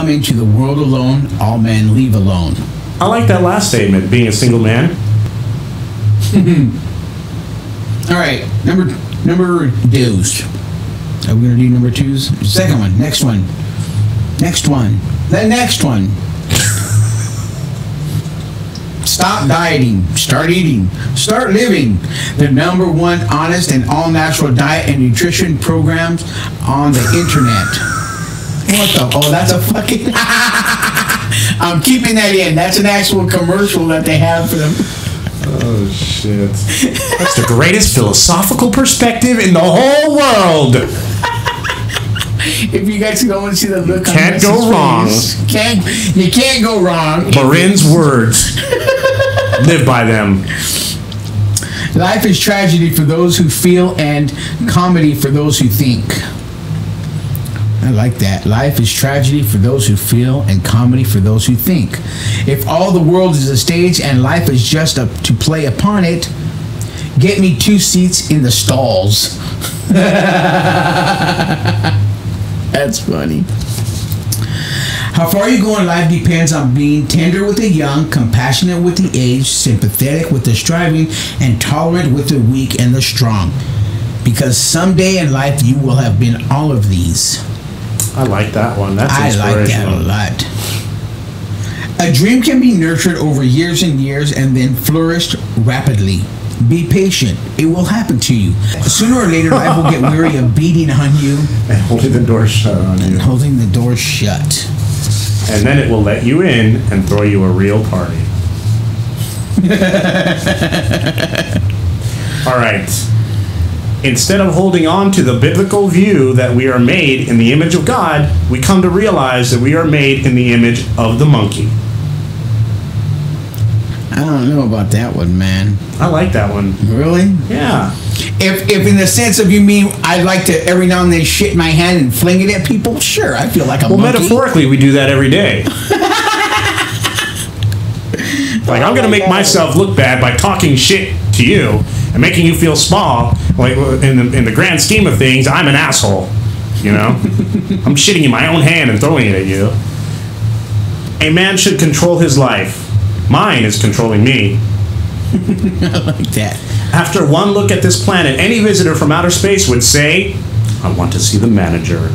into the world alone, all men leave alone. I like that last statement, being a single man. All right, number twos. Are we gonna do number twos? Second one, next one. The next one. Stop dieting, start eating, start living. The number one honest and all-natural diet and nutrition programs on the internet. What the? Oh, that's a fucking... I'm keeping that in. That's an actual commercial that they have for them. Oh, shit. That's the greatest philosophical perspective in the whole world. If you guys can only see the look on Can't go wrong. You can't go wrong. Marin's words. Live by them. Life is tragedy for those who feel and comedy for those who think. I like that. Life is tragedy for those who feel and comedy for those who think. If all the world is a stage and life is just to play upon it, get me 2 seats in the stalls. That's funny. How far you go in life depends on being tender with the young, compassionate with the aged, sympathetic with the striving, and tolerant with the weak and the strong. Because someday in life you will have been all of these. I like that one. That's inspirational. I like that a lot. A dream can be nurtured over years and years and then flourished rapidly. Be patient. It will happen to you. Sooner or later, life will get weary of beating on you. And holding the door shut on you. And holding the door shut. And then it will let you in and throw you a real party. All right. Instead of holding on to the biblical view that we are made in the image of God, we come to realize that we are made in the image of the monkey. I don't know about that one, man. I like that one. Really? Yeah. If in the sense of you mean I like to every now and then shit my hand and fling it at people, sure, I feel like a monkey. Well, metaphorically, we do that every day. Like, I'm going to make myself look bad by talking shit to you and making you feel small. Like, in the grand scheme of things, I'm an asshole. You know? I'm shitting in my own hand and throwing it at you. A man should control his life. Mine is controlling me. I like that. After one look at this planet, any visitor from outer space would say, I want to see the manager.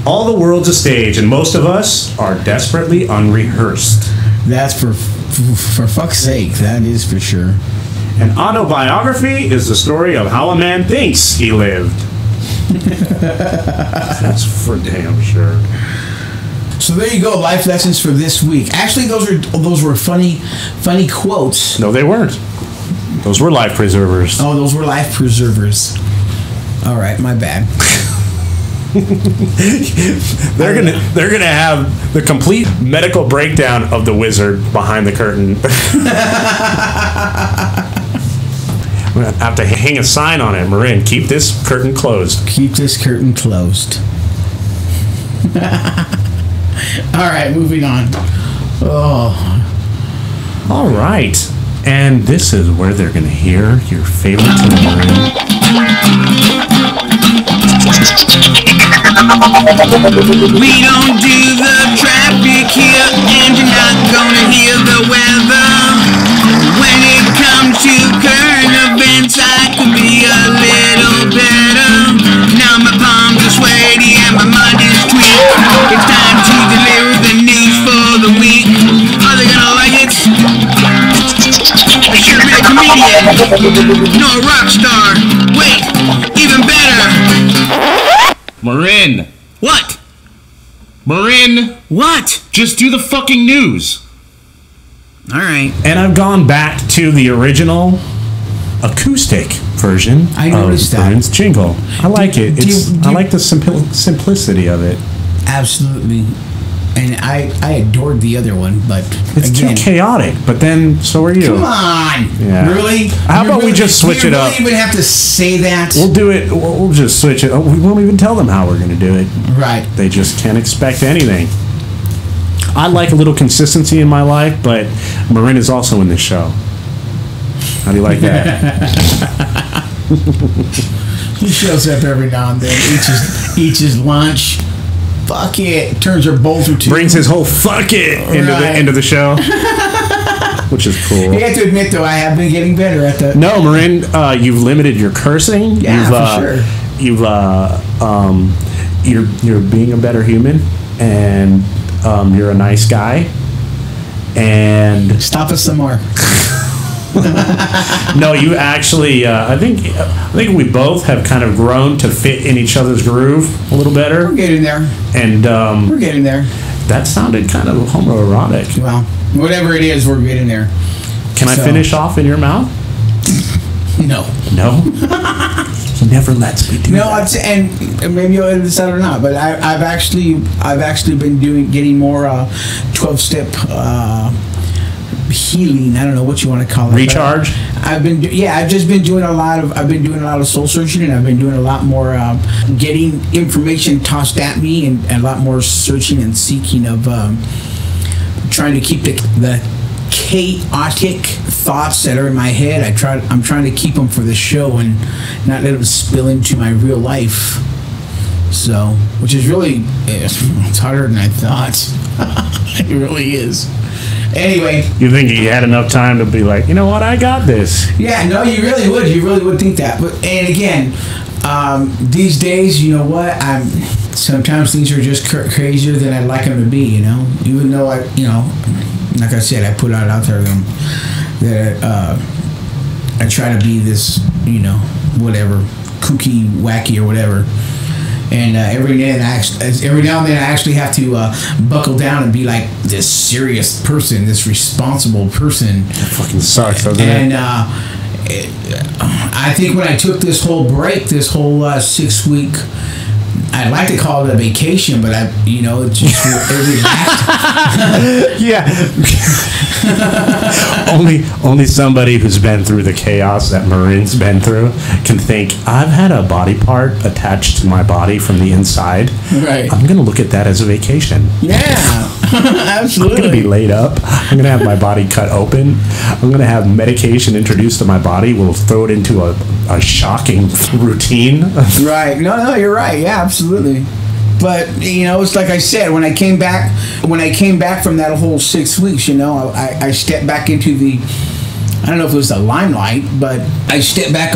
All the world's a stage, and most of us are desperately unrehearsed. That's for fuck's sake. That is for sure. An autobiography is the story of how a man thinks he lived. That's for damn sure. So there you go, life lessons for this week. Actually, those were funny quotes. No, they weren't. Those were life preservers. Oh, those were life preservers. All right, my bad. They're gonna have the complete medical breakdown of the wizard behind the curtain. I'm gonna have to hang a sign on it, Marin. Keep this curtain closed. Keep this curtain closed. All right, moving on. Oh. All right. And this is where they're going to hear your favorite Marin. We don't do the traffic here, and you're not going to hear the weather. When it comes to current events, I could be a little better. Now my palms are sweaty and my mind is tweaked. It's time to deliver the news for the week. Are they gonna like it? I should be a comedian, no a rock star. Wait, even better. Marin. What? Marin. What? Just do the fucking news. All right. And I've gone back to the original acoustic version I noticed of Marin's jingle. I like it. I like the simplicity of it. Absolutely. And I adored the other one, but it's again, too chaotic. But then, so are you. Come on, yeah. Really? How about we just switch it up? Do you really even have to say that? We'll do it. We'll just switch it. We won't even tell them how we're going to do it. Right. They just can't expect anything. I like a little consistency in my life, but Marin is also in this show. How do you like that? He shows up every now and then, eats his lunch. fuck it. Turns her bolter to. Brings his whole fuck it into the show. Which is cool. You have to admit, though, I have been getting better at that. No, Marin, you've limited your cursing. Yeah, for sure. You're being a better human, and you're a nice guy. And stop us some more. No, you actually. I think we both have kind of grown to fit in each other's groove a little better. We're getting there. And we're getting there. That sounded kind of homoerotic. Well, whatever it is, we're getting there. Can I finish off in your mouth? No. No? He never lets me do that. No, and maybe you'll edit this out or not, but I've actually been getting more 12-step healing. I don't know what you want to call it. Recharge? I've just been doing a lot of soul searching, and I've been doing a lot more getting information tossed at me, and a lot more searching and seeking of trying to keep the chaotic thoughts that are in my head. I'm trying to keep them for the show and not let them spill into my real life. So, which is really, it's harder than I thought. It really is. Anyway. You think you had enough time to be like, you know what, I got this. Yeah, no, you really would. You really would think that. But, and again, these days, you know what, sometimes things are just crazier than I'd like them to be, you know? Even though like I said, I put out there that I try to be this, whatever, kooky, wacky, or whatever. And every now and then I actually have to buckle down and be like this serious person, this responsible person. That fucking sucks, doesn't it? And I think when I took this whole break, this whole 6-week, I'd like to call it a vacation, but it just relaxed. Yeah. only somebody who's been through the chaos that Marin's been through can think, I've had a body part attached to my body from the inside. Right. I'm going to look at that as a vacation. Yeah, absolutely. I'm going to be laid up. I'm going to have my body cut open. I'm going to have medication introduced to my body. We'll throw it into a shocking routine. Right. No, you're right. Yeah, absolutely. But it's like I said, when I came back from that whole 6 weeks, I stepped back into the, I don't know if it was the limelight, but I stepped back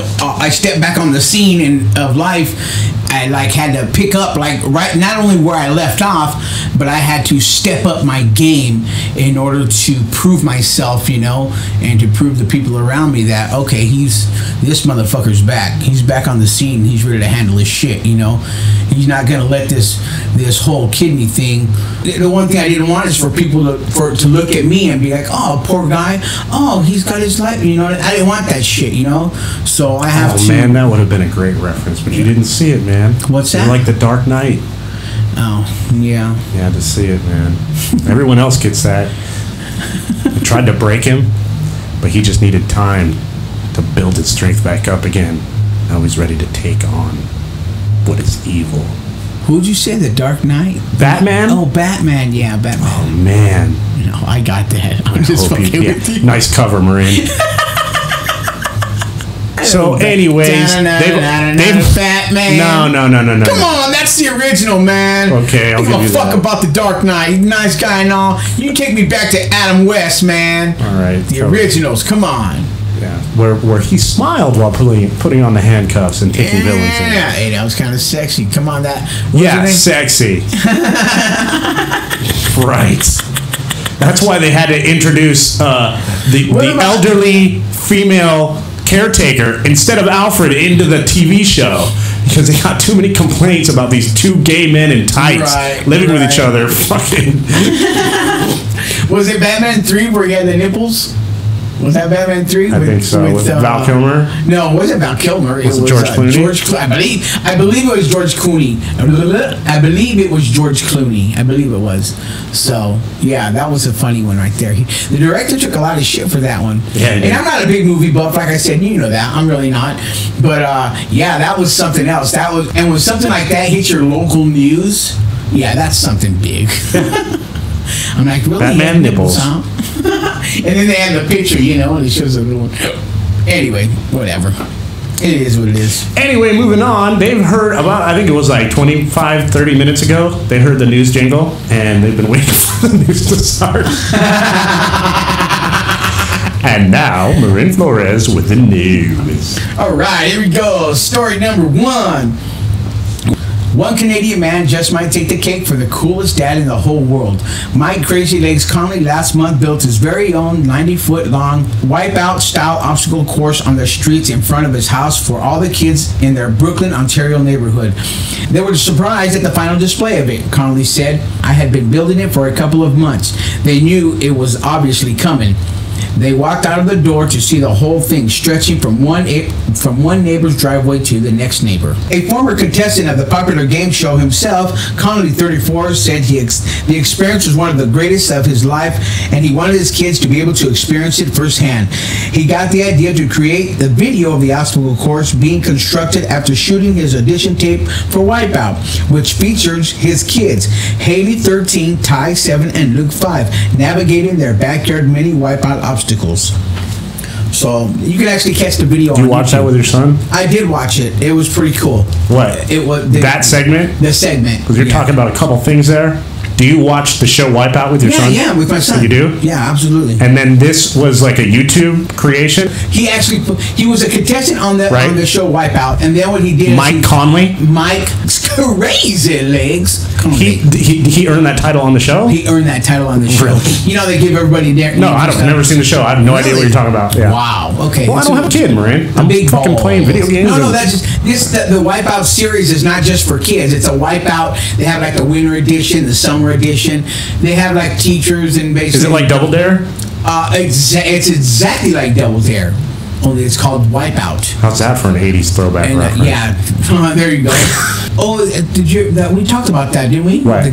on the scene of life. I had to pick up right, not only where I left off, but I had to step up my game in order to prove myself, and to prove the people around me that, okay, this motherfucker's back. He's back on the scene. He's ready to handle his shit, He's not gonna let this whole kidney thing. The one thing I didn't want is for people to look at me and be like, oh, poor guy. Oh, he's got his life. I didn't want that shit. So I have to. Oh man, that would have been a great reference, but you didn't see it, man. What's that? You're like the Dark Knight. Oh yeah. You had to see it, man. Everyone else gets that. I tried to break him, but he just needed time to build his strength back up again. Now he's ready to take on what is evil. Who'd you say? The Dark Knight? Batman? Oh, Batman. Yeah, Batman. Oh, man. I got that. I'm just fucking with you. Nice cover, Marin. So, anyways, Batman. No. Come on, that's the original, man. Okay, I'll give you that. Fuck about the Dark Knight. Nice guy and all. You can take me back to Adam West, man. All right. The originals. Come on. Yeah, where he smiled while putting on the handcuffs and taking villains in. Yeah, hey, that was kind of sexy. Come on, that. Yeah, sexy. Right. That's why they had to introduce the elderly female caretaker instead of Alfred into the TV show, because they got too many complaints about these two gay men in tights living with each other. Fucking. Was it Batman 3 where he had the nipples? Was that Batman 3? I think so. Was it Val Kilmer? No, it wasn't Val Kilmer. Was it George Clooney? I believe it was George Clooney. I believe it was George Clooney. I believe it was. So, yeah, that was a funny one right there. The director took a lot of shit for that one. Yeah, and I'm not a big movie buff, like I said. You know that. I'm really not. But, yeah, that was something else. And when something like that hits your local news, yeah, that's something big. I'm like, really? Batman nipples. Huh? And then they had the picture, and it shows a little. Anyway, whatever. It is what it is. Anyway, moving on. They've heard about, I think it was like 25, 30 minutes ago, they heard the news jingle, and they've been waiting for the news to start. And now, Marin Flores with the news. All right, here we go. Story number 1. One Canadian man just might take the cake for the coolest dad in the whole world. Mike Crazy Legs Conley last month built his very own 90-foot-long wipeout-style obstacle course on the streets in front of his house for all the kids in their Brooklyn, Ontario neighborhood. They were surprised at the final display of it. Conley said, "I had been building it for a couple of months. They knew it was obviously coming. They walked out of the door to see the whole thing stretching from one neighbor's driveway to the next neighbor." A former contestant of the popular game show himself, Conley, 34, said the experience was one of the greatest of his life, and he wanted his kids to be able to experience it firsthand. He got the idea to create the video of the obstacle course being constructed after shooting his audition tape for Wipeout, which features his kids, Haley, 13, Ty, 7, and Luke, 5, navigating their backyard mini Wipeout obstacles. So you can actually catch the video. Did you watch that with your son? I did watch it. It was pretty cool. What? It was that segment? The segment. Because you're talking about a couple things there. Do you watch the show Wipeout with your son? Yeah, with my son. You do? Yeah, absolutely. And then this was like a YouTube creation? He was a contestant on the show Wipeout, and then what he did Mike Conley? Mike Crazy Legs Conley. He earned that title on the show? He earned that title on the show. Really? You know, they give everybody their... No, I've never seen the show. I have no idea what you're talking about. Yeah. Wow, okay. Well, I don't have a kid, Marin. I'm fucking playing video games. No, that's just... The Wipeout series is not just for kids. It's a Wipeout. They have like the winter edition, the summer edition. They have like teachers and basically... Is it like Double Dare? It's exactly like Double Dare, only it's called Wipeout. How's that for an 80s throwback reference? Yeah, there you go. We talked about that, didn't we? Right.